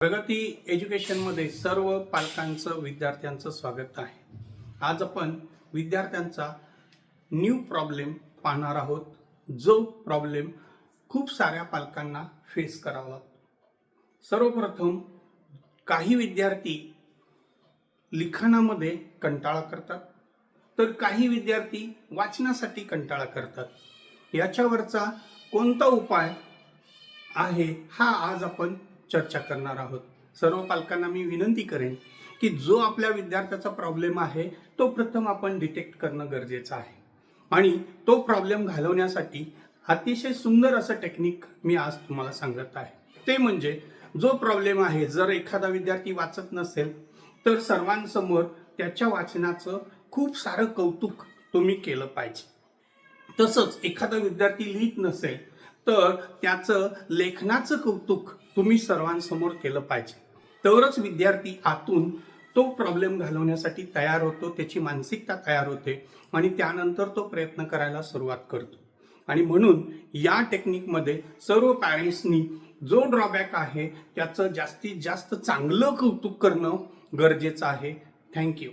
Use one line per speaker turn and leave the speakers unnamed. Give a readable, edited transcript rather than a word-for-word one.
प्रगती एज्युकेशनमध्ये सर्व पालकांचं विद्यार्थ्यांचं स्वागत आहे। आज आपण विद्यार्थ्यांचा न्यू प्रॉब्लेम पाहणार आहोत, जो प्रॉब्लेम खूप साऱ्या पालकांना फेस करावा लागतो। सर्वप्रथम काही विद्यार्थी लिखाणामध्ये कंटाळा करतात, तर काही विद्यार्थी वाचनासाठी कंटाळा करतात। याच्यावरचा कोणता उपाय आहे हा आज आपण चर्चा करणार आहोत। सर्व पालकांना मी विनंती करेन की जो आपल्या विद्यार्थ्याचा प्रॉब्लेम आहे तो प्रथम आपण डिटेक्ट करणं गरजेचं आहे आणि तो प्रॉब्लेम घालवण्यासाठी अतिशय सुंदर असं टेक्निक मी आज तुम्हाला सांगत आहे। ते म्हणजे जो प्रॉब्लेम आहे, जर एखादा विद्यार्थी वाचत नसेल तर सर्वांसमोर त्याच्या वाचनाचं खूप सारं कौतुक तुम्ही केलं पाहिजे। तसंच एखादा विद्यार्थी लिहित नसेल तर त्याचं लेखनाचं कौतुक तुम्ही सर्वांसमोर केलं पाहिजे। तरच विद्यार्थी आतून तो प्रॉब्लेम घालवण्यासाठी तयार होतो, त्याची मानसिकता तयार होते आणि त्यानंतर तो प्रयत्न करायला सुरुवात करतो। आणि म्हणून या टेक्निकमध्ये सर्व पॅरेंट्सनी जो ड्रॉबॅक आहे त्याचं जास्तीत जास्त चांगलं कौतुक करणं गरजेचं आहे। थँक्यू।